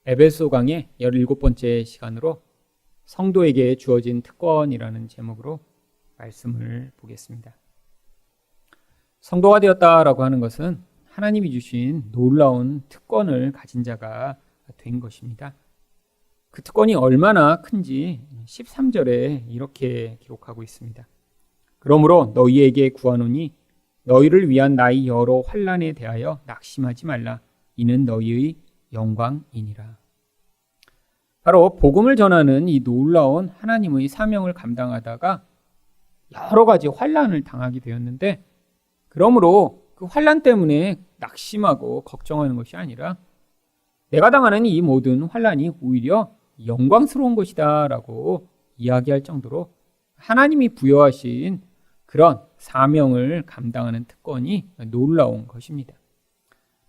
에베소 강의 17번째 시간으로 성도에게 주어진 특권이라는 제목으로 말씀을 보겠습니다. 성도가 되었다라고 하는 것은 하나님이 주신 놀라운 특권을 가진 자가 된 것입니다. 그 특권이 얼마나 큰지 13절에 이렇게 기록하고 있습니다. 그러므로 너희에게 구하노니 너희를 위한 나의 여러 환난에 대하여 낙심하지 말라. 이는 너희의 영광이니라. 바로 복음을 전하는 이 놀라운 하나님의 사명을 감당하다가 여러 가지 환난을 당하게 되었는데, 그러므로 그 환난 때문에 낙심하고 걱정하는 것이 아니라 내가 당하는 이 모든 환난이 오히려 영광스러운 것이다 라고 이야기할 정도로 하나님이 부여하신 그런 사명을 감당하는 특권이 놀라운 것입니다.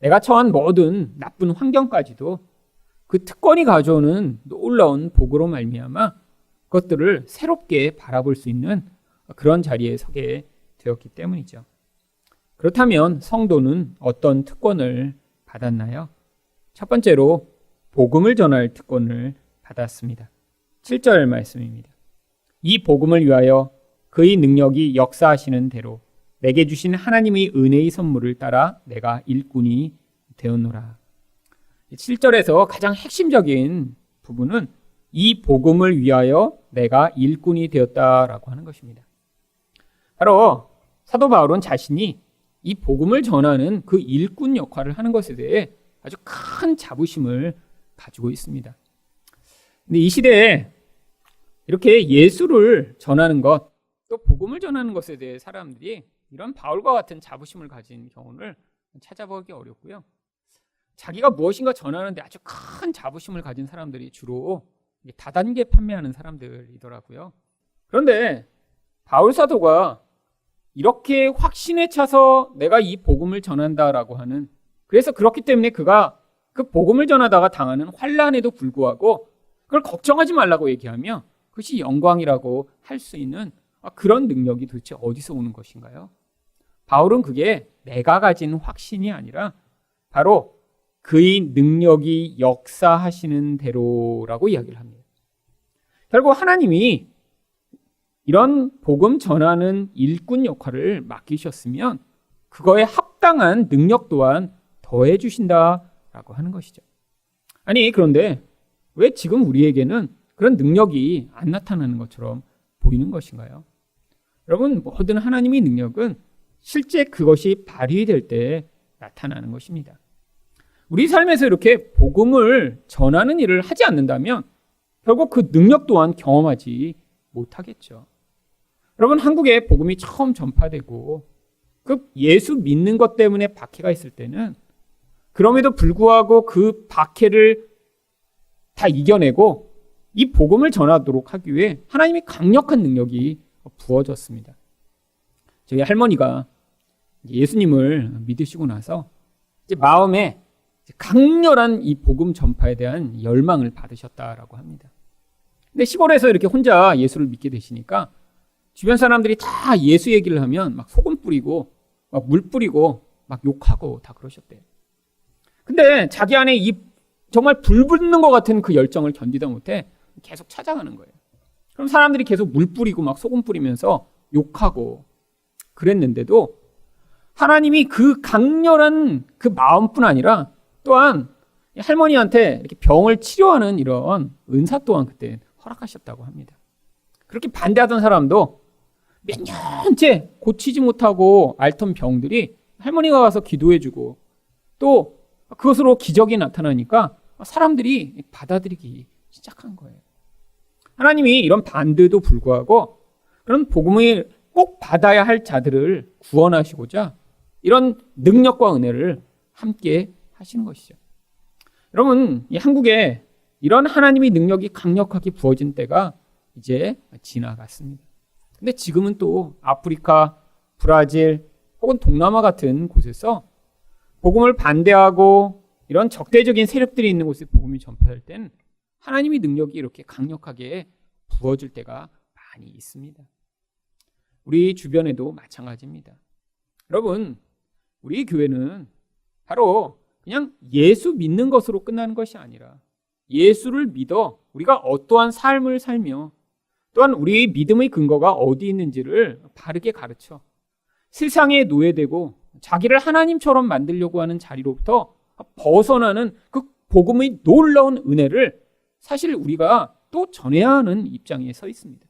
내가 처한 모든 나쁜 환경까지도 그 특권이 가져오는 놀라운 복으로 말미암아 그것들을 새롭게 바라볼 수 있는 그런 자리에 서게 되었기 때문이죠. 그렇다면 성도는 어떤 특권을 받았나요? 첫 번째로 복음을 전할 특권을 받았습니다. 7절 말씀입니다. 이 복음을 위하여 그의 능력이 역사하시는 대로 내게 주신 하나님의 은혜의 선물을 따라 내가 일꾼이 되었노라. 7절에서 가장 핵심적인 부분은 이 복음을 위하여 내가 일꾼이 되었다라고 하는 것입니다. 바로 사도 바울은 자신이 이 복음을 전하는 그 일꾼 역할을 하는 것에 대해 아주 큰 자부심을 가지고 있습니다. 근데 이 시대에 이렇게 예수를 전하는 것, 또 복음을 전하는 것에 대해 사람들이 이런 바울과 같은 자부심을 가진 경우를 찾아보기 어렵고요. 자기가 무엇인가 전하는데 아주 큰 자부심을 가진 사람들이 주로 다단계 판매하는 사람들이더라고요. 그런데 바울 사도가 이렇게 확신에 차서 내가 이 복음을 전한다라고 하는, 그래서 그렇기 때문에 그가 그 복음을 전하다가 당하는 환난에도 불구하고 그걸 걱정하지 말라고 얘기하며 그것이 영광이라고 할 수 있는 그런 능력이 도대체 어디서 오는 것인가요? 바울은 그게 내가 가진 확신이 아니라 바로 그의 능력이 역사하시는 대로라고 이야기를 합니다. 결국 하나님이 이런 복음 전하는 일꾼 역할을 맡기셨으면 그거에 합당한 능력 또한 더해 주신다라고 하는 것이죠. 아니, 그런데 왜 지금 우리에게는 그런 능력이 안 나타나는 것처럼 보이는 것인가요? 여러분, 모든 하나님의 능력은 실제 그것이 발휘될 때 나타나는 것입니다. 우리 삶에서 이렇게 복음을 전하는 일을 하지 않는다면 결국 그 능력 또한 경험하지 못하겠죠. 여러분, 한국에 복음이 처음 전파되고 그 예수 믿는 것 때문에 박해가 있을 때는 그럼에도 불구하고 그 박해를 다 이겨내고 이 복음을 전하도록 하기 위해 하나님이 강력한 능력이 부어졌습니다. 저희 할머니가 예수님을 믿으시고 나서 이제 마음에 강렬한 이 복음 전파에 대한 열망을 받으셨다라고 합니다. 근데 시골에서 이렇게 혼자 예수를 믿게 되시니까 주변 사람들이 다 예수 얘기를 하면 막 소금 뿌리고 막 물 뿌리고 막 욕하고 다 그러셨대요. 근데 자기 안에 이 정말 불 붙는 것 같은 그 열정을 견디다 못해 계속 찾아가는 거예요. 그럼 사람들이 계속 물 뿌리고 막 소금 뿌리면서 욕하고 그랬는데도 하나님이 그 강렬한 그 마음뿐 아니라 또한 할머니한테 이렇게 병을 치료하는 이런 은사 또한 그때 허락하셨다고 합니다. 그렇게 반대하던 사람도 몇 년째 고치지 못하고 앓던 병들이 할머니가 가서 기도해주고 또 그것으로 기적이 나타나니까 사람들이 받아들이기 시작한 거예요. 하나님이 이런 반대도 불구하고 그런 복음을 꼭 받아야 할 자들을 구원하시고자 이런 능력과 은혜를 함께 하시는 것이죠. 여러분, 이 한국에 이런 하나님의 능력이 강력하게 부어진 때가 이제 지나갔습니다. 근데 지금은 또 아프리카, 브라질 혹은 동남아 같은 곳에서 복음을 반대하고 이런 적대적인 세력들이 있는 곳에 복음이 전파될 때는 하나님의 능력이 이렇게 강력하게 부어질 때가 많이 있습니다. 우리 주변에도 마찬가지입니다. 여러분, 우리 교회는 바로 그냥 예수 믿는 것으로 끝나는 것이 아니라 예수를 믿어 우리가 어떠한 삶을 살며 또한 우리의 믿음의 근거가 어디 있는지를 바르게 가르쳐 세상에 노예되고 자기를 하나님처럼 만들려고 하는 자리로부터 벗어나는 그 복음의 놀라운 은혜를 사실 우리가 또 전해야 하는 입장에 서 있습니다.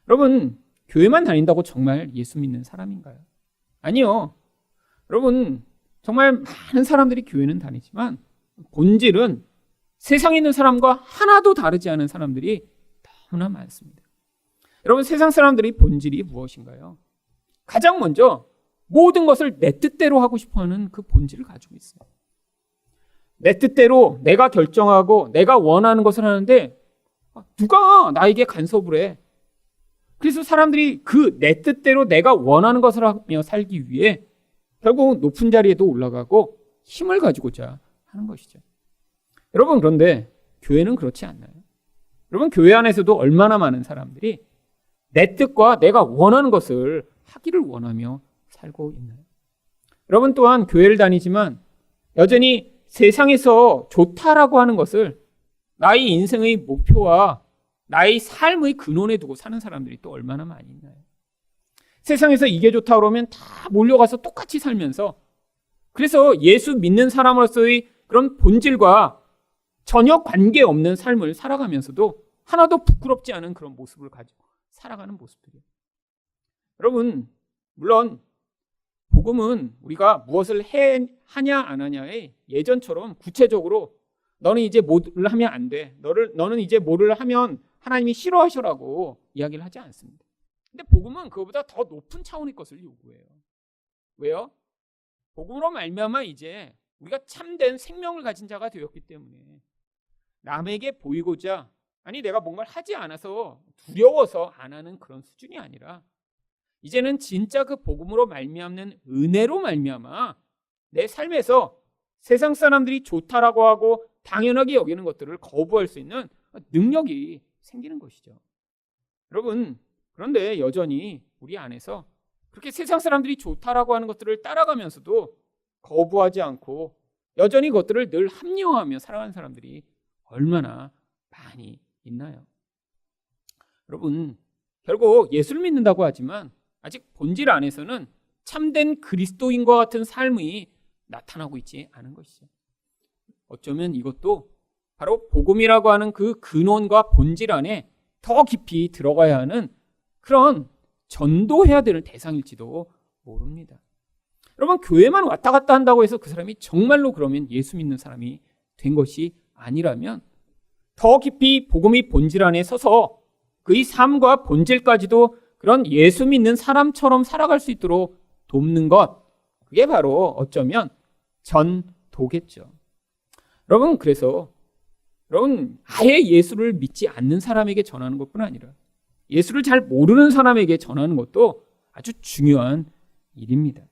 여러분, 교회만 다닌다고 정말 예수 믿는 사람인가요? 아니요. 여러분, 정말 많은 사람들이 교회는 다니지만 본질은 세상에 있는 사람과 하나도 다르지 않은 사람들이 너무나 많습니다. 여러분, 세상 사람들의 본질이 무엇인가요? 가장 먼저 모든 것을 내 뜻대로 하고 싶어하는 그 본질을 가지고 있어요. 내 뜻대로 내가 결정하고 내가 원하는 것을 하는데 누가 나에게 간섭을 해? 그래서 사람들이 그 내 뜻대로 내가 원하는 것을 하며 살기 위해 결국 높은 자리에도 올라가고 힘을 가지고자 하는 것이죠. 여러분, 그런데 교회는 그렇지 않나요? 여러분, 교회 안에서도 얼마나 많은 사람들이 내 뜻과 내가 원하는 것을 하기를 원하며 살고 있나요? 여러분 또한 교회를 다니지만 여전히 세상에서 좋다라고 하는 것을 나의 인생의 목표와 나의 삶의 근원에 두고 사는 사람들이 또 얼마나 많이 있나요? 세상에서 이게 좋다 그러면 다 몰려가서 똑같이 살면서 그래서 예수 믿는 사람으로서의 그런 본질과 전혀 관계없는 삶을 살아가면서도 하나도 부끄럽지 않은 그런 모습을 가지고 살아가는 모습들이에요. 여러분, 물론 복음은 우리가 무엇을 하냐 안 하냐에 예전처럼 구체적으로 너는 이제 뭐를 하면 안 돼. 너는 이제 뭐를 하면 하나님이 싫어하셔라고 이야기를 하지 않습니다. 근데 복음은 그거보다 더 높은 차원의 것을 요구해요. 왜요? 복음으로 말미암아 이제 우리가 참된 생명을 가진 자가 되었기 때문에 남에게 보이고자 아니 내가 뭔가를 하지 않아서 두려워서 안 하는 그런 수준이 아니라 이제는 진짜 그 복음으로 말미암는 은혜로 말미암아 내 삶에서 세상 사람들이 좋다라고 하고 당연하게 여기는 것들을 거부할 수 있는 능력이 생기는 것이죠. 여러분, 그런데 여전히 우리 안에서 그렇게 세상 사람들이 좋다라고 하는 것들을 따라가면서도 거부하지 않고 여전히 그것들을 늘 합리화하며 살아가는 사람들이 얼마나 많이 있나요? 여러분, 결국 예수를 믿는다고 하지만 아직 본질 안에서는 참된 그리스도인과 같은 삶이 나타나고 있지 않은 것이죠. 어쩌면 이것도 바로 복음이라고 하는 그 근원과 본질 안에 더 깊이 들어가야 하는 그런 전도해야 되는 대상일지도 모릅니다. 여러분, 교회만 왔다 갔다 한다고 해서 그 사람이 정말로 그러면 예수 믿는 사람이 된 것이 아니라면 더 깊이 복음의 본질 안에 서서 그의 삶과 본질까지도 그런 예수 믿는 사람처럼 살아갈 수 있도록 돕는 것, 그게 바로 어쩌면 전도겠죠. 여러분, 그래서 여러분 아예 예수를 믿지 않는 사람에게 전하는 것뿐 아니라 예수를 잘 모르는 사람에게 전하는 것도 아주 중요한 일입니다.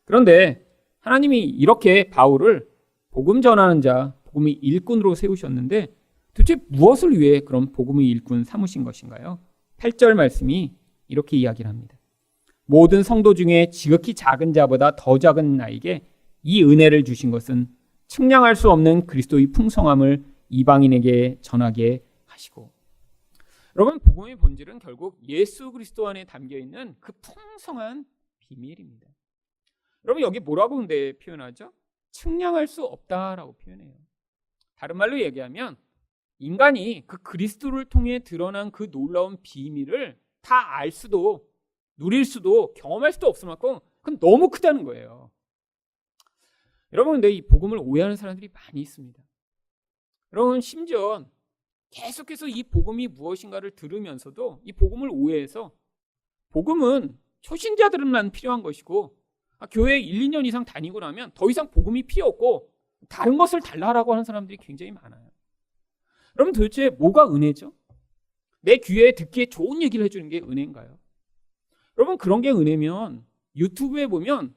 그런데 하나님이 이렇게 바울을 복음 전하는 자, 복음의 일꾼으로 세우셨는데 도대체 무엇을 위해 그런 복음의 일꾼 삼으신 것인가요? 8절 말씀이 이렇게 이야기를 합니다. 모든 성도 중에 지극히 작은 자보다 더 작은 나에게 이 은혜를 주신 것은 측량할 수 없는 그리스도의 풍성함을 이방인에게 전하게 하시고. 여러분, 복음의 본질은 결국 예수 그리스도 안에 담겨있는 그 풍성한 비밀입니다. 여러분, 여기 뭐라고 근데 표현하죠? 측량할 수 없다라고 표현해요. 다른 말로 얘기하면 인간이 그 그리스도를 통해 드러난 그 놀라운 비밀을 다 알 수도 누릴 수도 경험할 수도 없을 만큼 그건 너무 크다는 거예요. 여러분, 근데 이 복음을 오해하는 사람들이 많이 있습니다. 여러분, 심지어 계속해서 이 복음이 무엇인가를 들으면서도 이 복음을 오해해서 복음은 초신자들만 필요한 것이고 교회에 1, 2년 이상 다니고 나면 더 이상 복음이 필요 없고 다른 것을 달라라고 하는 사람들이 굉장히 많아요. 여러분, 도대체 뭐가 은혜죠? 내 귀에 듣기에 좋은 얘기를 해주는 게 은혜인가요? 여러분, 그런 게 은혜면 유튜브에 보면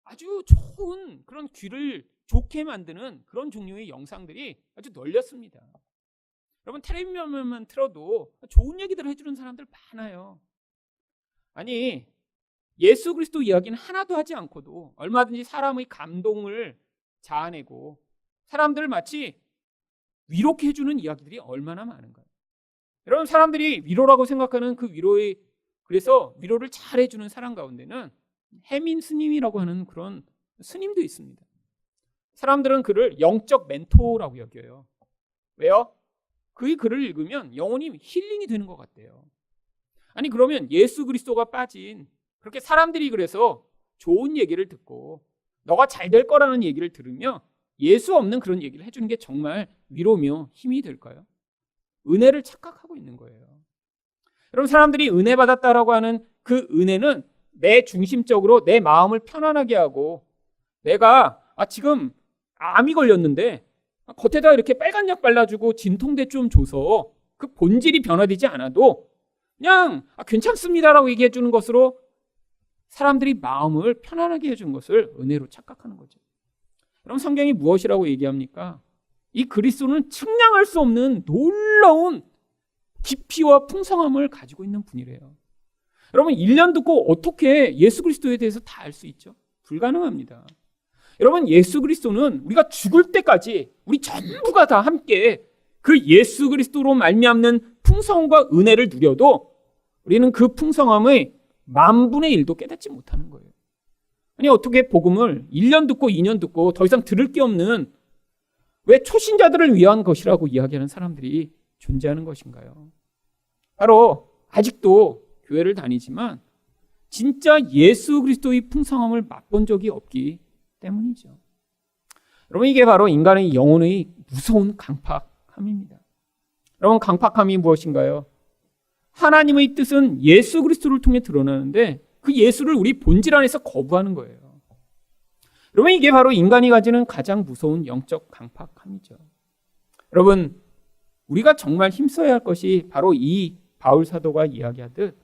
아주 좋은 그런 귀를 좋게 만드는 그런 종류의 영상들이 아주 널렸습니다. 여러분, 텔레비전만 틀어도 좋은 얘기들을 해주는 사람들 많아요. 아니, 예수 그리스도 이야기는 하나도 하지 않고도 얼마든지 사람의 감동을 자아내고 사람들을 마치 위로케 해주는 이야기들이 얼마나 많은가요? 여러분, 사람들이 위로라고 생각하는 그 위로의, 그래서 위로를 잘 해주는 사람 가운데는 해민 스님이라고 하는 그런 스님도 있습니다. 사람들은 그를 영적 멘토라고 여겨요. 왜요? 그의 글을 읽으면 영혼이 힐링이 되는 것 같대요. 아니, 그러면 예수 그리스도가 빠진, 그렇게 사람들이 그래서 좋은 얘기를 듣고 너가 잘 될 거라는 얘기를 들으며 예수 없는 그런 얘기를 해주는 게 정말 위로며 힘이 될까요? 은혜를 착각하고 있는 거예요. 여러분, 사람들이 은혜 받았다라고 하는 그 은혜는 내 중심적으로 내 마음을 편안하게 하고, 내가 지금 암이 걸렸는데 겉에다 이렇게 빨간 약 발라주고 진통제 좀 줘서 그 본질이 변화되지 않아도 그냥 괜찮습니다라고 얘기해 주는 것으로 사람들이 마음을 편안하게 해준 것을 은혜로 착각하는 거죠. 그럼 성경이 무엇이라고 얘기합니까? 이 그리스도는 측량할 수 없는 놀라운 깊이와 풍성함을 가지고 있는 분이래요. 여러분, 1년 듣고 어떻게 예수 그리스도에 대해서 다 알 수 있죠? 불가능합니다. 여러분, 예수 그리스도는 우리가 죽을 때까지 우리 전부가 다 함께 그 예수 그리스도로 말미암는 풍성함과 은혜를 누려도 우리는 그 풍성함의 10,000분의 1도 깨닫지 못하는 거예요. 아니, 어떻게 복음을 1년 듣고 2년 듣고 더 이상 들을 게 없는, 왜 초신자들을 위한 것이라고 이야기하는 사람들이 존재하는 것인가요? 바로 아직도 교회를 다니지만 진짜 예수 그리스도의 풍성함을 맛본 적이 없기 때문이죠. 여러분, 이게 바로 인간의 영혼의 무서운 강팍함입니다. 여러분, 강팍함이 무엇인가요? 하나님의 뜻은 예수 그리스도를 통해 드러나는데 그 예수를 우리 본질 안에서 거부하는 거예요. 여러분, 이게 바로 인간이 가지는 가장 무서운 영적 강팍함이죠. 여러분, 우리가 정말 힘써야 할 것이 바로 이 바울 사도가 이야기하듯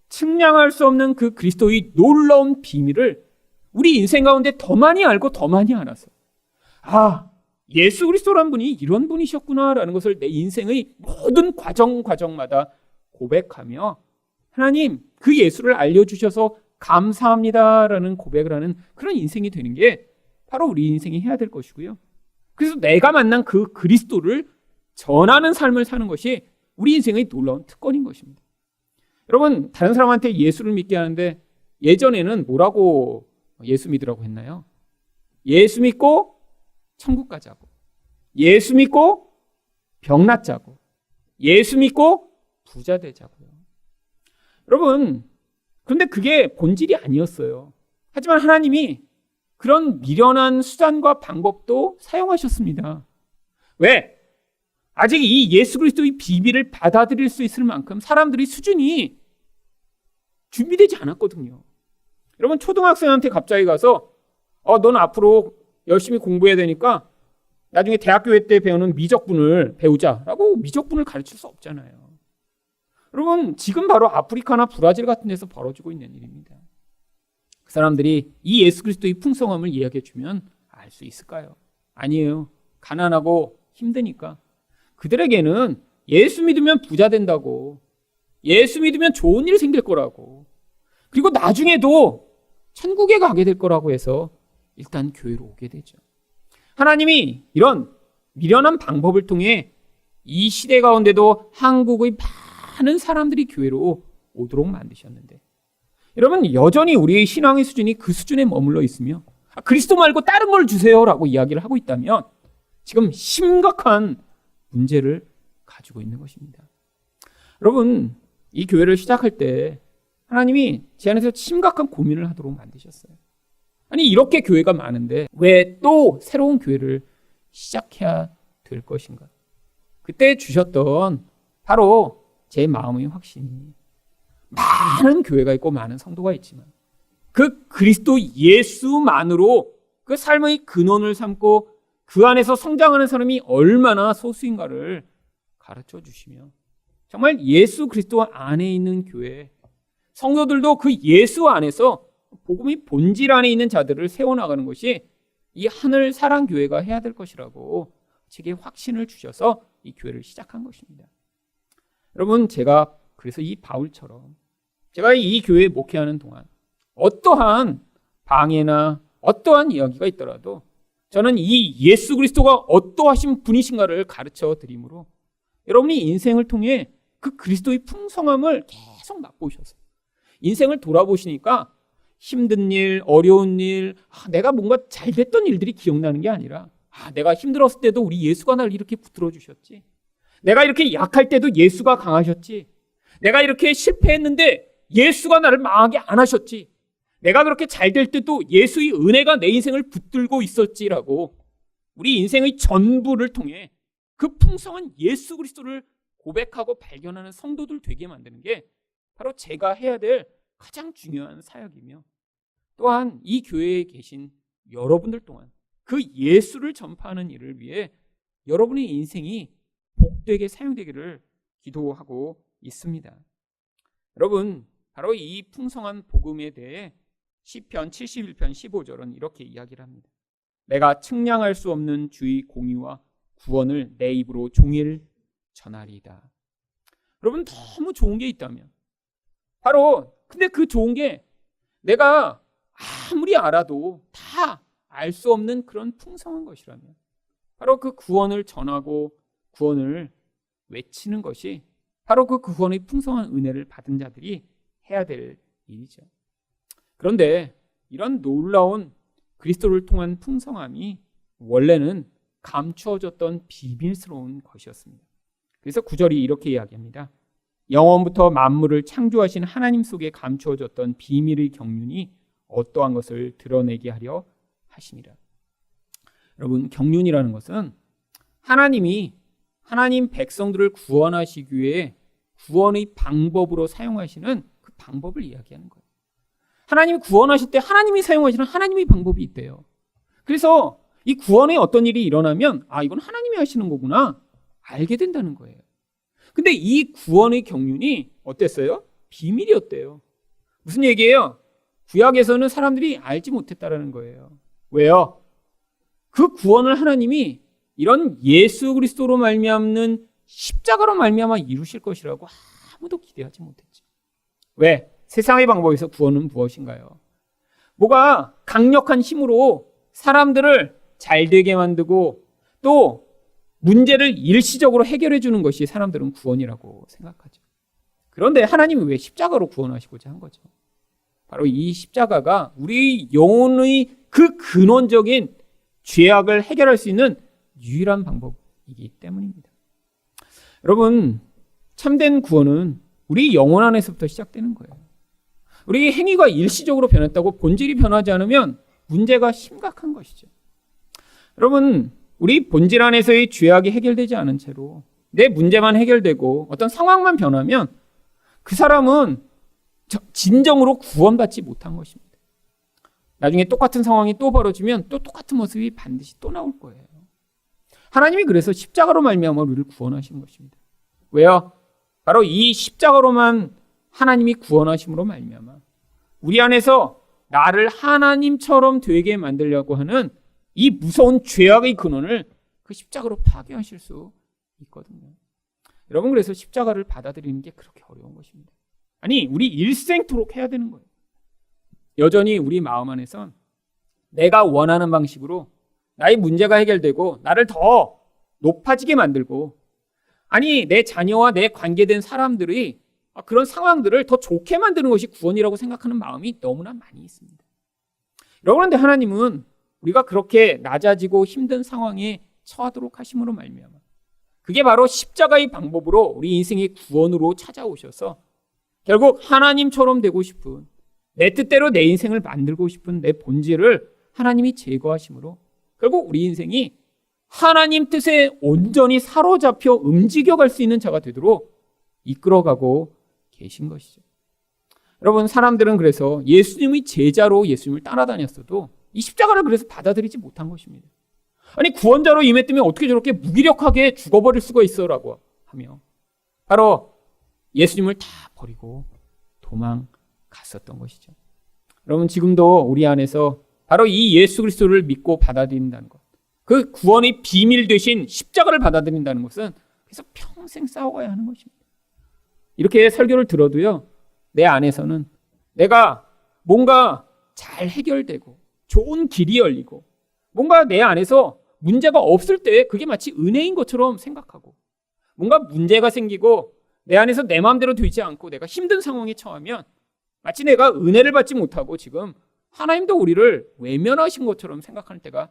측량할 수 없는 그 그리스도의 놀라운 비밀을 우리 인생 가운데 더 많이 알고 더 많이 알아서, 예수 그리스도란 분이 이런 분이셨구나라는 것을 내 인생의 모든 과정마다 고백하며, 하나님, 그 예수를 알려주셔서 감사합니다라는 고백을 하는 그런 인생이 되는 게 바로 우리 인생이 해야 될 것이고요. 그래서 내가 만난 그 그리스도를 전하는 삶을 사는 것이 우리 인생의 놀라운 특권인 것입니다. 여러분, 다른 사람한테 예수를 믿게 하는데 예전에는 뭐라고 예수 믿으라고 했나요? 예수 믿고 천국 가자고, 예수 믿고 병 낫자고, 예수 믿고 부자 되자고요. 여러분, 그런데 그게 본질이 아니었어요. 하지만 하나님이 그런 미련한 수단과 방법도 사용하셨습니다. 왜? 아직 이 예수 그리스도의 비밀을 받아들일 수 있을 만큼 사람들의 수준이 준비되지 않았거든요. 여러분, 초등학생한테 갑자기 가서 넌 앞으로 열심히 공부해야 되니까 나중에 대학교회 때 배우는 미적분을 배우자라고 미적분을 가르칠 수 없잖아요. 여러분, 지금 바로 아프리카나 브라질 같은 데서 벌어지고 있는 일입니다. 그 사람들이 이 예수 그리스도의 풍성함을 이야기해 주면 알 수 있을까요? 아니에요. 가난하고 힘드니까. 그들에게는 예수 믿으면 부자 된다고, 예수 믿으면 좋은 일 생길 거라고, 그리고 나중에도 천국에 가게 될 거라고 해서 일단 교회로 오게 되죠. 하나님이 이런 미련한 방법을 통해 이 시대 가운데도 한국의 많은 사람들이 교회로 오도록 만드셨는데, 여러분, 여전히 우리의 신앙의 수준이 그 수준에 머물러 있으며 그리스도 말고 다른 걸 주세요라고 이야기를 하고 있다면 지금 심각한 문제를 가지고 있는 것입니다. 여러분, 이 교회를 시작할 때 하나님이 제 안에서 심각한 고민을 하도록 만드셨어요. 아니, 이렇게 교회가 많은데 왜 또 새로운 교회를 시작해야 될 것인가? 그때 주셨던 바로 제 마음의 확신이, 많은 교회가 있고 많은 성도가 있지만 그 그리스도 예수만으로 그 삶의 근원을 삼고 그 안에서 성장하는 사람이 얼마나 소수인가를 가르쳐 주시며, 정말 예수 그리스도 안에 있는 교회, 성도들도 그 예수 안에서 복음의 본질 안에 있는 자들을 세워나가는 것이 이 하늘 사랑 교회가 해야 될 것이라고 제게 확신을 주셔서 이 교회를 시작한 것입니다. 여러분, 제가 그래서 이 바울처럼 제가 이 교회에 목회하는 동안 어떠한 방해나 어떠한 이야기가 있더라도 저는 이 예수 그리스도가 어떠하신 분이신가를 가르쳐 드림으로 여러분이 인생을 통해 그 그리스도의 풍성함을 계속 맛보셔서 인생을 돌아보시니까 힘든 일, 어려운 일, 내가 뭔가 잘 됐던 일들이 기억나는 게 아니라 내가 힘들었을 때도 우리 예수가 나를 이렇게 붙들어 주셨지. 내가 이렇게 약할 때도 예수가 강하셨지. 내가 이렇게 실패했는데 예수가 나를 망하게 안 하셨지. 내가 그렇게 잘 될 때도 예수의 은혜가 내 인생을 붙들고 있었지라고 우리 인생의 전부를 통해 그 풍성한 예수 그리스도를 고백하고 발견하는 성도들 되게 만드는 게 바로 제가 해야 될 가장 중요한 사역이며 또한 이 교회에 계신 여러분들 동안 그 예수를 전파하는 일을 위해 여러분의 인생이 복되게 사용되기를 기도하고 있습니다. 여러분, 바로 이 풍성한 복음에 대해 시편 71편 15절은 이렇게 이야기를 합니다. 내가 측량할 수 없는 주의 공의와 구원을 내 입으로 종일 전하리이다. 여러분, 너무 좋은 게 있다면 바로 근데 그 좋은 게 내가 아무리 알아도 다 알 수 없는 그런 풍성한 것이라면 바로 그 구원을 전하고 구원을 외치는 것이 바로 그 구원의 풍성한 은혜를 받은 자들이 해야 될 일이죠. 그런데 이런 놀라운 그리스도를 통한 풍성함이 원래는 감추어졌던 비밀스러운 것이었습니다. 그래서 9절이 이렇게 이야기합니다. 영원부터 만물을 창조하신 하나님 속에 감추어졌던 비밀의 경륜이 어떠한 것을 드러내게 하려 하심이라. 여러분, 경륜이라는 것은 하나님이 하나님 백성들을 구원하시기 위해 구원의 방법으로 사용하시는 그 방법을 이야기하는 거예요. 하나님이 구원하실 때 하나님이 사용하시는 하나님의 방법이 있대요. 그래서 이 구원에 어떤 일이 일어나면 이건 하나님이 하시는 거구나 알게 된다는 거예요. 근데 이 구원의 경륜이 어땠어요? 비밀이었대요. 무슨 얘기예요? 구약에서는 사람들이 알지 못했다라는 거예요. 왜요? 그 구원을 하나님이 이런 예수 그리스도로 말미암는 십자가로 말미암아 이루실 것이라고 아무도 기대하지 못했죠. 왜? 세상의 방법에서 구원은 무엇인가요? 뭐가 강력한 힘으로 사람들을 잘 되게 만들고 또 문제를 일시적으로 해결해 주는 것이 사람들은 구원이라고 생각하죠. 그런데 하나님이 왜 십자가로 구원하시고자 한 거죠? 바로 이 십자가가 우리 영혼의 그 근원적인 죄악을 해결할 수 있는 유일한 방법이기 때문입니다. 여러분, 참된 구원은 우리 영혼 안에서부터 시작되는 거예요. 우리 행위가 일시적으로 변했다고 본질이 변하지 않으면 문제가 심각한 것이죠. 여러분, 우리 본질 안에서의 죄악이 해결되지 않은 채로 내 문제만 해결되고 어떤 상황만 변하면 그 사람은 진정으로 구원받지 못한 것입니다. 나중에 똑같은 상황이 또 벌어지면 또 똑같은 모습이 반드시 또 나올 거예요. 하나님이 그래서 십자가로 말미암아 우리를 구원하신 것입니다. 왜요? 바로 이 십자가로만 하나님이 구원하심으로 말미암아 우리 안에서 나를 하나님처럼 되게 만들려고 하는 이 무서운 죄악의 근원을 그 십자가로 파괴하실 수 있거든요. 여러분, 그래서 십자가를 받아들이는 게 그렇게 어려운 것입니다. 아니, 우리 일생토록 해야 되는 거예요. 여전히 우리 마음 안에선 내가 원하는 방식으로 나의 문제가 해결되고 나를 더 높아지게 만들고 아니 내 자녀와 내 관계된 사람들이 그런 상황들을 더 좋게 만드는 것이 구원이라고 생각하는 마음이 너무나 많이 있습니다. 그런데 하나님은 우리가 그렇게 낮아지고 힘든 상황에 처하도록 하심으로 말미암아 그게 바로 십자가의 방법으로 우리 인생의 구원으로 찾아오셔서 결국 하나님처럼 되고 싶은 내 뜻대로 내 인생을 만들고 싶은 내 본질을 하나님이 제거하심으로 결국 우리 인생이 하나님 뜻에 온전히 사로잡혀 움직여갈 수 있는 자가 되도록 이끌어가고 계신 것이죠. 여러분, 사람들은 그래서 예수님의 제자로 예수님을 따라다녔어도 이 십자가를 그래서 받아들이지 못한 것입니다. 아니, 구원자로 임했다면 어떻게 저렇게 무기력하게 죽어버릴 수가 있어라고 하며 바로 예수님을 다 버리고 도망갔었던 것이죠. 여러분, 지금도 우리 안에서 바로 이 예수 그리스도를 믿고 받아들인다는 것, 그 구원의 비밀 되신 십자가를 받아들인다는 것은 그래서 평생 싸워가야 하는 것입니다. 이렇게 설교를 들어도요, 내 안에서는 내가 뭔가 잘 해결되고 좋은 길이 열리고 뭔가 내 안에서 문제가 없을 때 그게 마치 은혜인 것처럼 생각하고, 뭔가 문제가 생기고 내 안에서 내 마음대로 되지 않고 내가 힘든 상황에 처하면 마치 내가 은혜를 받지 못하고 지금 하나님도 우리를 외면하신 것처럼 생각하는 때가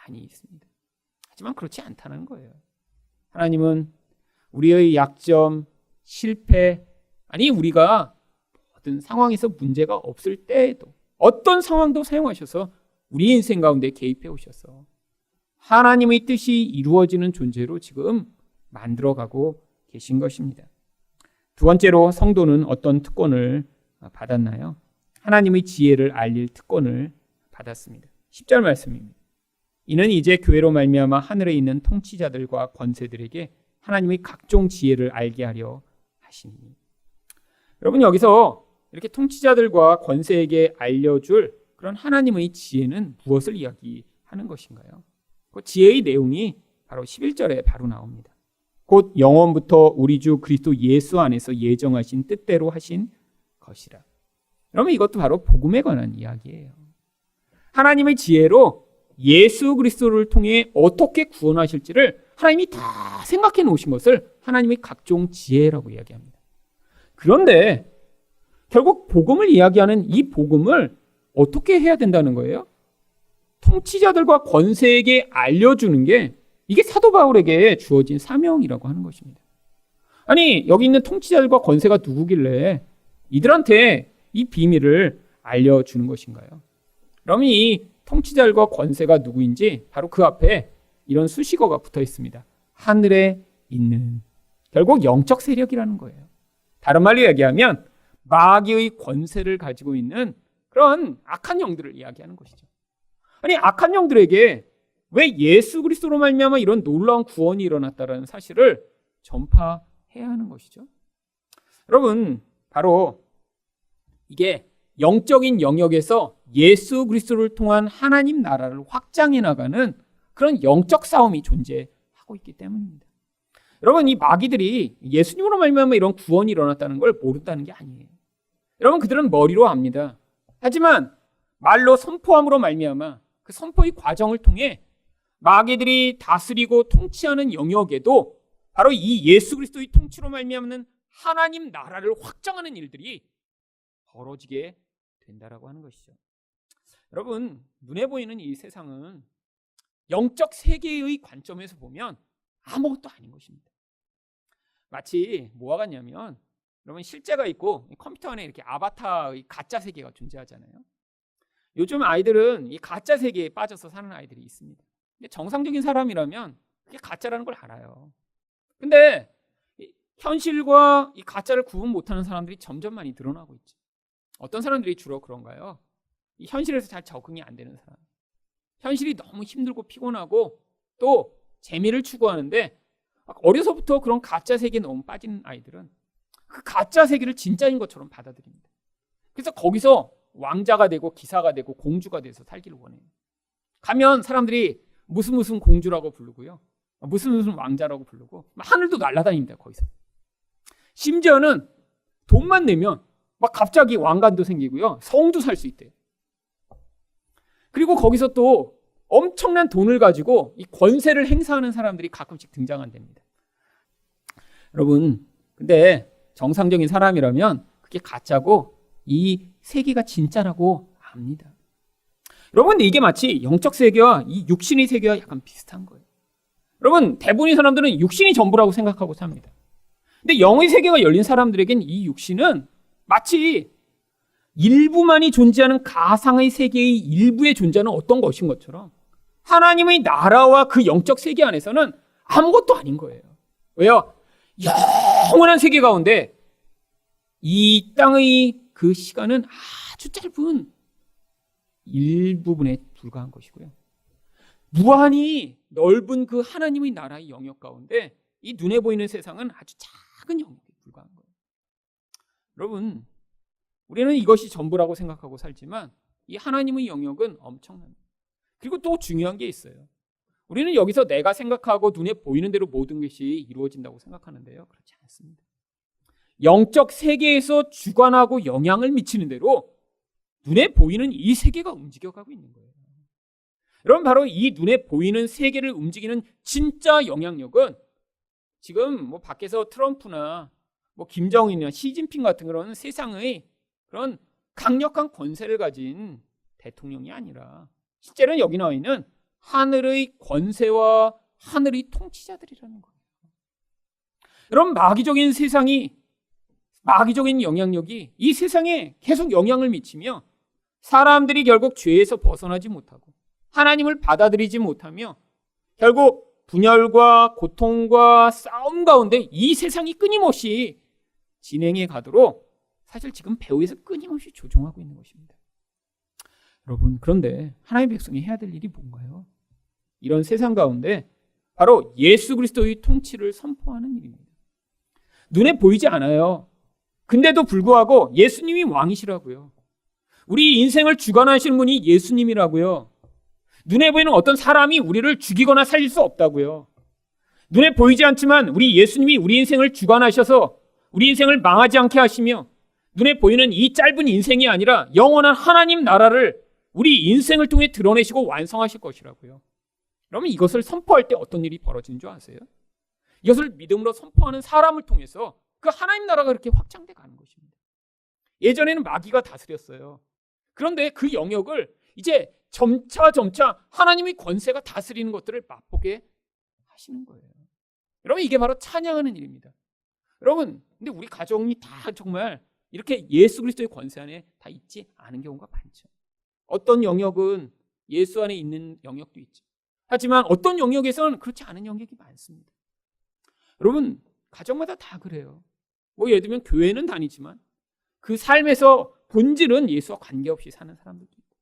많이 있습니다. 하지만 그렇지 않다는 거예요. 하나님은 우리의 약점, 실패, 아니 우리가 모든 상황에서 문제가 없을 때에도 어떤 상황도 사용하셔서 우리 인생 가운데 개입해 오셔서 하나님의 뜻이 이루어지는 존재로 지금 만들어가고 계신 것입니다. 두 번째로 성도는 어떤 특권을 받았나요? 하나님의 지혜를 알릴 특권을 받았습니다. 10절 말씀입니다. 이는 이제 교회로 말미암아 하늘에 있는 통치자들과 권세들에게 하나님의 각종 지혜를 알게 하려 하시니. 여러분, 여기서 이렇게 통치자들과 권세에게 알려줄 그런 하나님의 지혜는 무엇을 이야기하는 것인가요? 그 지혜의 내용이 바로 11절에 바로 나옵니다. 곧 영원부터 우리 주 그리스도 예수 안에서 예정하신 뜻대로 하신 것이라. 여러분, 이것도 바로 복음에 관한 이야기예요. 하나님의 지혜로 예수 그리스도를 통해 어떻게 구원하실지를 하나님이 다 생각해 놓으신 것을 하나님의 각종 지혜라고 이야기합니다. 그런데 결국 복음을 이야기하는 이 복음을 어떻게 해야 된다는 거예요? 통치자들과 권세에게 알려주는 게 이게 사도 바울에게 주어진 사명이라고 하는 것입니다. 아니, 여기 있는 통치자들과 권세가 누구길래 이들한테 이 비밀을 알려주는 것인가요? 그러면 이 통치자들과 권세가 누구인지 바로 그 앞에 이런 수식어가 붙어 있습니다. 하늘에 있는, 결국 영적 세력이라는 거예요. 다른 말로 이야기하면 마귀의 권세를 가지고 있는 그런 악한 영들을 이야기하는 것이죠. 아니, 악한 영들에게 왜 예수 그리스도로 말미암아 이런 놀라운 구원이 일어났다는 사실을 전파해야 하는 것이죠. 여러분, 바로 이게 영적인 영역에서 예수 그리스도를 통한 하나님 나라를 확장해 나가는 그런 영적 싸움이 존재하고 있기 때문입니다. 여러분, 이 마귀들이 예수님으로 말미암아 이런 구원이 일어났다는 걸 모른다는 게 아니에요. 여러분, 그들은 머리로 압니다. 하지만 말로 선포함으로 말미암아 그 선포의 과정을 통해 마귀들이 다스리고 통치하는 영역에도 바로 이 예수 그리스도의 통치로 말미암는 하나님 나라를 확장하는 일들이 벌어지게 된다라고 하는 것이죠. 여러분, 눈에 보이는 이 세상은 영적 세계의 관점에서 보면 아무것도 아닌 것입니다. 마치 뭐와 같냐면, 여러분, 실제가 있고 컴퓨터 안에 이렇게 아바타의 가짜 세계가 존재하잖아요. 요즘 아이들은 이 가짜 세계에 빠져서 사는 아이들이 있습니다. 근데 정상적인 사람이라면 그게 가짜라는 걸 알아요. 근데 현실과 이 가짜를 구분 못하는 사람들이 점점 많이 늘어나고 있죠. 어떤 사람들이 주로 그런가요? 이 현실에서 잘 적응이 안 되는 사람. 현실이 너무 힘들고 피곤하고 또 재미를 추구하는데 어려서부터 그런 가짜 세계에 너무 빠진 아이들은 그 가짜 세계를 진짜인 것처럼 받아들입니다. 그래서 거기서 왕자가 되고 기사가 되고 공주가 돼서 살기를 원해요. 가면 사람들이 무슨 공주라고 부르고요, 무슨 왕자라고 부르고 하늘도 날아다닙니다. 거기서. 심지어는 돈만 내면 막 갑자기 왕관도 생기고요, 성도 살 수 있대요. 그리고 거기서 또 엄청난 돈을 가지고 이 권세를 행사하는 사람들이 가끔씩 등장한답니다. 여러분, 근데 정상적인 사람이라면 그게 가짜고 이 세계가 진짜라고 압니다. 여러분, 이게 마치 영적 세계와 이 육신의 세계와 약간 비슷한 거예요. 여러분, 대부분의 사람들은 육신이 전부라고 생각하고 삽니다. 근데 영의 세계가 열린 사람들에겐 이 육신은 마치 일부만이 존재하는 가상의 세계의 일부에 존재하는 어떤 것인 것처럼 하나님의 나라와 그 영적 세계 안에서는 아무것도 아닌 거예요. 왜요? 영원한 세계 가운데 이 땅의 그 시간은 아주 짧은 일부분에 불과한 것이고요, 무한히 넓은 그 하나님의 나라의 영역 가운데 이 눈에 보이는 세상은 아주 작은 영역에 불과한 거예요. 여러분, 우리는 이것이 전부라고 생각하고 살지만 이 하나님의 영역은 엄청납니다. 그리고 또 중요한 게 있어요. 우리는 여기서 내가 생각하고 눈에 보이는 대로 모든 것이 이루어진다고 생각하는데요, 그렇지 않습니다. 영적 세계에서 주관하고 영향을 미치는 대로 눈에 보이는 이 세계가 움직여가고 있는 거예요. 여러분, 바로 이 눈에 보이는 세계를 움직이는 진짜 영향력은 지금 뭐 밖에서 트럼프나 뭐 김정은이나 시진핑 같은 그런 세상의 그런 강력한 권세를 가진 대통령이 아니라 실제로는 여기 나와 있는 하늘의 권세와 하늘의 통치자들이라는 거예요. 여러분, 마귀적인 세상이, 마귀적인 영향력이 이 세상에 계속 영향을 미치며 사람들이 결국 죄에서 벗어나지 못하고 하나님을 받아들이지 못하며 결국 분열과 고통과 싸움 가운데 이 세상이 끊임없이 진행해 가도록 사실 지금 배후에서 끊임없이 조종하고 있는 것입니다. 여러분, 그런데 하나님의 백성이 해야 될 일이 뭔가요? 이런 세상 가운데 바로 예수 그리스도의 통치를 선포하는 일입니다. 눈에 보이지 않아요. 근데도 불구하고 예수님이 왕이시라고요. 우리 인생을 주관하시는 분이 예수님이라고요. 눈에 보이는 어떤 사람이 우리를 죽이거나 살릴 수 없다고요. 눈에 보이지 않지만 우리 예수님이 우리 인생을 주관하셔서 우리 인생을 망하지 않게 하시며 눈에 보이는 이 짧은 인생이 아니라 영원한 하나님 나라를 우리 인생을 통해 드러내시고 완성하실 것이라고요. 그러면 이것을 선포할 때 어떤 일이 벌어지는 줄 아세요? 이것을 믿음으로 선포하는 사람을 통해서 그 하나님 나라가 그렇게 확장돼 가는 것입니다. 예전에는 마귀가 다스렸어요. 그런데 그 영역을 이제 점차 하나님의 권세가 다스리는 것들을 맛보게 하시는 거예요. 여러분, 이게 바로 찬양하는 일입니다. 여러분, 근데 우리 가정이 다 정말 이렇게 예수 그리스도의 권세 안에 다 있지 않은 경우가 많죠. 어떤 영역은 예수 안에 있는 영역도 있죠. 하지만 어떤 영역에서는 그렇지 않은 영역이 많습니다. 여러분, 가정마다 다 그래요. 뭐 예를 들면 교회는 다니지만 그 삶에서 본질은 예수와 관계없이 사는 사람들도 있고,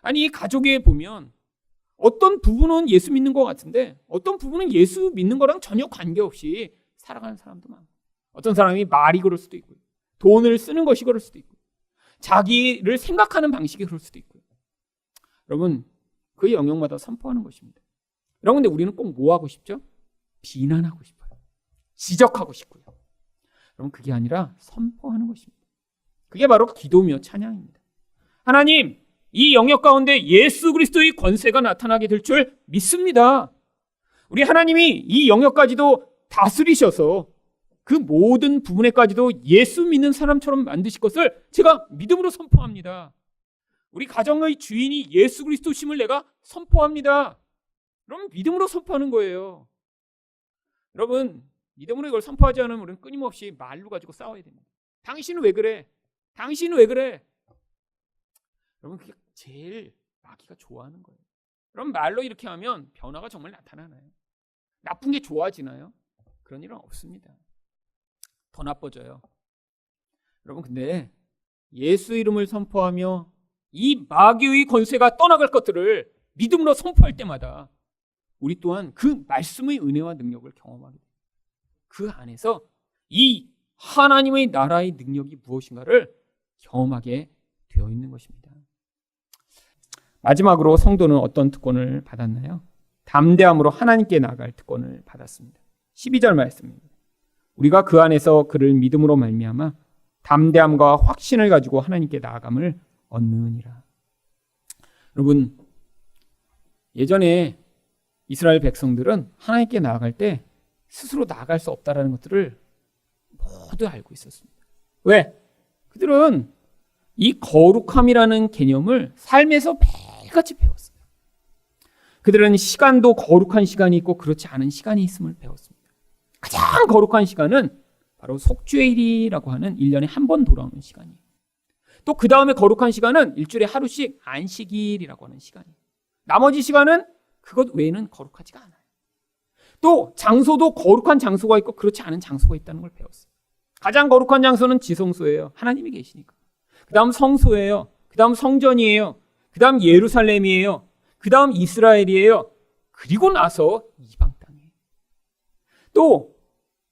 아니 이 가족에 보면 어떤 부분은 예수 믿는 것 같은데 어떤 부분은 예수 믿는 거랑 전혀 관계없이 살아가는 사람도 많고, 어떤 사람이 말이 그럴 수도 있고요, 돈을 쓰는 것이 그럴 수도 있고, 자기를 생각하는 방식이 그럴 수도 있고요. 여러분, 그 영역마다 선포하는 것입니다. 여러분, 근데 우리는 꼭 뭐 하고 싶죠? 비난하고 싶어요. 지적하고 싶고요. 여러분, 그게 아니라 선포하는 것입니다. 그게 바로 기도며 찬양입니다. 하나님, 이 영역 가운데 예수 그리스도의 권세가 나타나게 될 줄 믿습니다. 우리 하나님이 이 영역까지도 다스리셔서 그 모든 부분에까지도 예수 믿는 사람처럼 만드실 것을 제가 믿음으로 선포합니다. 우리 가정의 주인이 예수 그리스도심을 내가 선포합니다. 그럼 믿음으로 선포하는 거예요. 여러분, 믿음으로 이걸 선포하지 않으면 우리는 끊임없이 말로 가지고 싸워야 됩니다. 당신은 왜 그래? 당신은 왜 그래? 여러분, 그게 제일 마귀가 좋아하는 거예요. 그럼 말로 이렇게 하면 변화가 정말 나타나나요? 나쁜 게 좋아지나요? 그런 일은 없습니다. 더 나빠져요. 여러분, 근데 예수 이름을 선포하며 이 마귀의 권세가 떠나갈 것들을 믿음으로 선포할 때마다 우리 또한 그 말씀의 은혜와 능력을 경험하게 됩니다. 그 안에서 이 하나님의 나라의 능력이 무엇인가를 경험하게 되어 있는 것입니다. 마지막으로 성도는 어떤 특권을 받았나요? 담대함으로 하나님께 나아갈 특권을 받았습니다. 12절 말씀입니다. 우리가 그 안에서 그를 믿음으로 말미암아 담대함과 확신을 가지고 하나님께 나아감을 얻느니라. 여러분, 예전에 이스라엘 백성들은 하나님께 나아갈 때 스스로 나아갈 수 없다는 것들을 모두 알고 있었습니다. 왜? 그들은 이 거룩함이라는 개념을 삶에서 매일같이 배웠어요. 그들은 시간도 거룩한 시간이 있고 그렇지 않은 시간이 있음을 배웠습니다. 가장 거룩한 시간은 바로 속죄일이라고 하는 1년에 한 번 돌아오는 시간이에요. 또 그 다음에 거룩한 시간은 일주일에 하루씩 안식일이라고 하는 시간이에요. 나머지 시간은 그것 외에는 거룩하지가 않아요. 또 장소도 거룩한 장소가 있고 그렇지 않은 장소가 있다는 걸 배웠어요. 가장 거룩한 장소는 지성소예요. 하나님이 계시니까. 그 다음 성소예요. 그 다음 성전이에요. 그 다음 예루살렘이에요. 그 다음 이스라엘이에요. 그리고 나서 이방 땅이에요. 또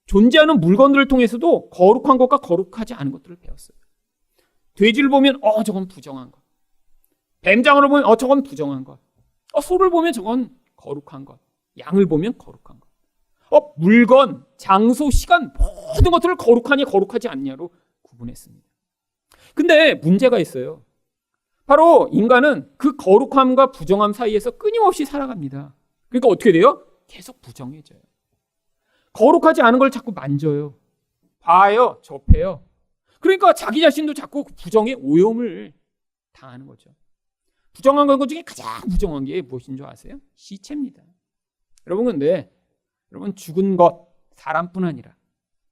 존재하는 물건들을 통해서도 거룩한 것과 거룩하지 않은 것들을 배웠어요. 돼지를 보면 저건 부정한 것. 뱀장어를 보면 저건 부정한 것. 소를 보면 저건 거룩한 것. 양을 보면 거룩한 것. 물건, 장소, 시간 모든 것들을 거룩하냐 거룩하지 않냐로 구분했습니다. 근데 문제가 있어요. 바로 인간은 그 거룩함과 부정함 사이에서 끊임없이 살아갑니다. 그러니까 어떻게 돼요? 계속 부정해져요. 거룩하지 않은 걸 자꾸 만져요. 봐요. 접해요. 그러니까 자기 자신도 자꾸 부정의 오염을 당하는 거죠. 부정한 것 중에 가장 부정한 게 무엇인 줄 아세요? 시체입니다. 여러분 근데 여러분 죽은 것, 사람뿐 아니라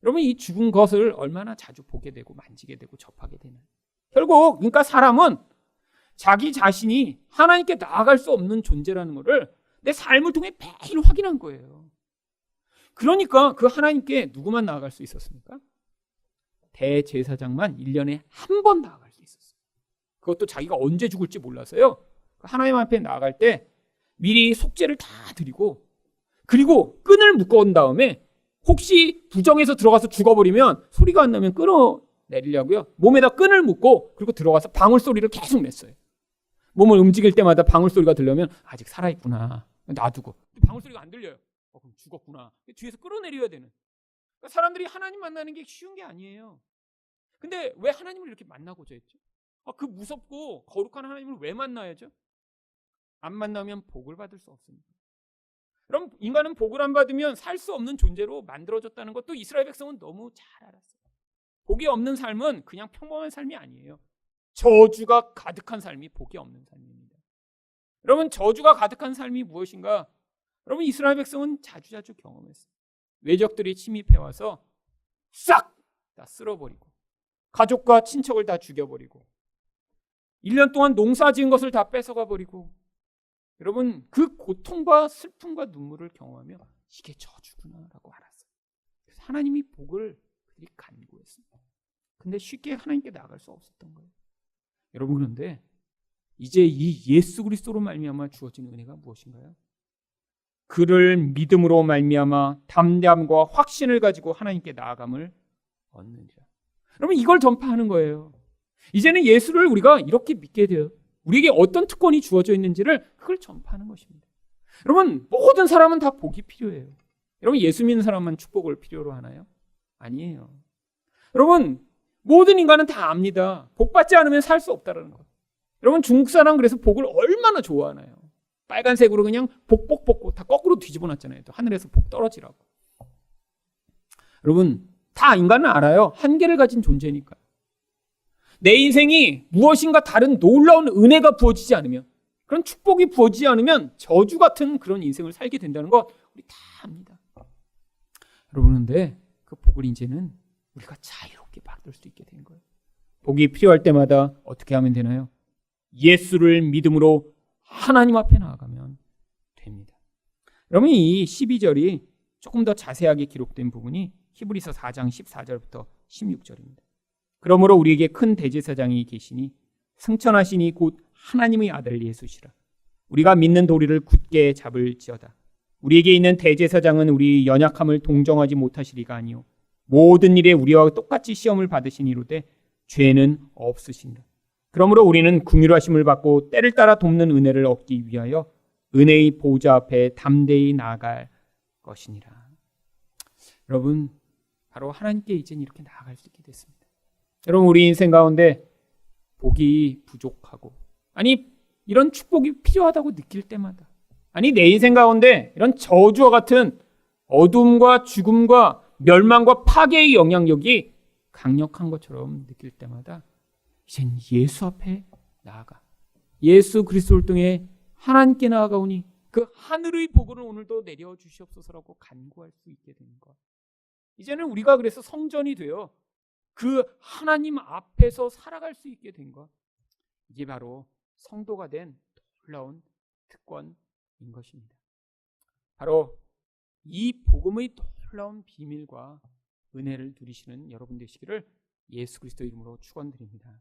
여러분 이 죽은 것을 얼마나 자주 보게 되고 만지게 되고 접하게 되나요? 결국 그러니까 사람은 자기 자신이 하나님께 나아갈 수 없는 존재라는 것을 내 삶을 통해 매일 확인한 거예요. 그러니까 그 하나님께 누구만 나아갈 수 있었습니까? 대제사장만 1년에 한 번 나아갈 수 있었어요. 그것도 자기가 언제 죽을지 몰라서요. 하나님 앞에 나아갈 때 미리 속죄를 다 드리고 그리고 끈을 묶어온 다음에 혹시 부정해서 들어가서 죽어버리면 소리가 안 나면 끊어내리려고요. 몸에다 끈을 묶고 그리고 들어가서 방울 소리를 계속 냈어요. 몸을 움직일 때마다 방울 소리가 들려면 아직 살아있구나. 놔두고 방울 소리가 안 들려요. 그럼 죽었구나. 뒤에서 끌어내려야 되는. 그러니까 사람들이 하나님 만나는 게 쉬운 게 아니에요. 근데 왜 하나님을 이렇게 만나고자 했죠? 그 무섭고 거룩한 하나님을 왜 만나야죠? 안 만나면 복을 받을 수 없습니다. 그럼 인간은 복을 안 받으면 살 수 없는 존재로 만들어졌다는 것도 이스라엘 백성은 너무 잘 알았어요. 복이 없는 삶은 그냥 평범한 삶이 아니에요. 저주가 가득한 삶이 복이 없는 삶입니다. 여러분 저주가 가득한 삶이 무엇인가? 여러분 이스라엘 백성은 자주자주 경험했어요. 외적들이 침입해와서 싹 다 쓸어버리고 가족과 친척을 다 죽여버리고 1년 동안 농사 지은 것을 다 뺏어가 버리고 여러분 그 고통과 슬픔과 눈물을 경험하며 이게 저주구나라고 알았어요. 그래서 하나님이 복을 그들이 간구했습니다. 근데 쉽게 하나님께 나아갈 수 없었던 거예요. 여러분 그런데 이제 이 예수 그리스도로 말미암아 주어진 은혜가 무엇인가요? 그를 믿음으로 말미암아 담대함과 확신을 가지고 하나님께 나아감을 얻느니라. 여러분 이걸 전파하는 거예요. 이제는 예수를 우리가 이렇게 믿게 돼요. 우리에게 어떤 특권이 주어져 있는지를 그걸 전파하는 것입니다. 여러분 모든 사람은 다 복이 필요해요. 여러분 예수 믿는 사람만 축복을 필요로 하나요? 아니에요. 여러분 모든 인간은 다 압니다. 복 받지 않으면 살 수 없다는 것. 여러분 중국 사람 그래서 복을 얼마나 좋아하나요? 빨간색으로 그냥 복 다 거꾸로 뒤집어 놨잖아요. 또 하늘에서 복 떨어지라고. 여러분 다 인간은 알아요. 한계를 가진 존재니까. 내 인생이 무엇인가 다른 놀라운 은혜가 부어지지 않으면 그런 축복이 부어지지 않으면 저주 같은 그런 인생을 살게 된다는 거 우리 다 압니다. 여러분 그런데 그 복을 이제는 우리가 자유롭게 받을 수 있게 된 거예요. 복이 필요할 때마다 어떻게 하면 되나요? 예수를 믿음으로 하나님 앞에 나아가면 됩니다. 여러분 이 12절이 조금 더 자세하게 기록된 부분이 히브리서 4장 14절부터 16절입니다. 그러므로 우리에게 큰 대제사장이 계시니 승천하시니 곧 하나님의 아들 예수시라. 우리가 믿는 도리를 굳게 잡을지어다. 우리에게 있는 대제사장은 우리 연약함을 동정하지 못하시리가 아니요 모든 일에 우리와 똑같이 시험을 받으시니로되 죄는 없으시니라. 그러므로 우리는 긍휼하심을 받고 때를 따라 돕는 은혜를 얻기 위하여 은혜의 보좌 앞에 담대히 나아갈 것이니라. 여러분 바로 하나님께 이제 이렇게 나아갈 수 있게 됐습니다. 여러분 우리 인생 가운데 복이 부족하고 아니 이런 축복이 필요하다고 느낄 때마다 아니 내 인생 가운데 이런 저주와 같은 어둠과 죽음과 멸망과 파괴의 영향력이 강력한 것처럼 느낄 때마다 이젠 예수 앞에 나아가 예수 그리스도를 통해 하나님께 나아가오니 그 하늘의 복을 오늘도 내려주시옵소서라고 간구할 수 있게 되는 것. 이제는 우리가 그래서 성전이 되어 그 하나님 앞에서 살아갈 수 있게 된 것. 이게 바로 성도가 된 놀라운 특권인 것입니다. 바로 이 복음의 놀라운 비밀과 은혜를 누리시는 여러분 되시기를 예수 그리스도 이름으로 축원드립니다.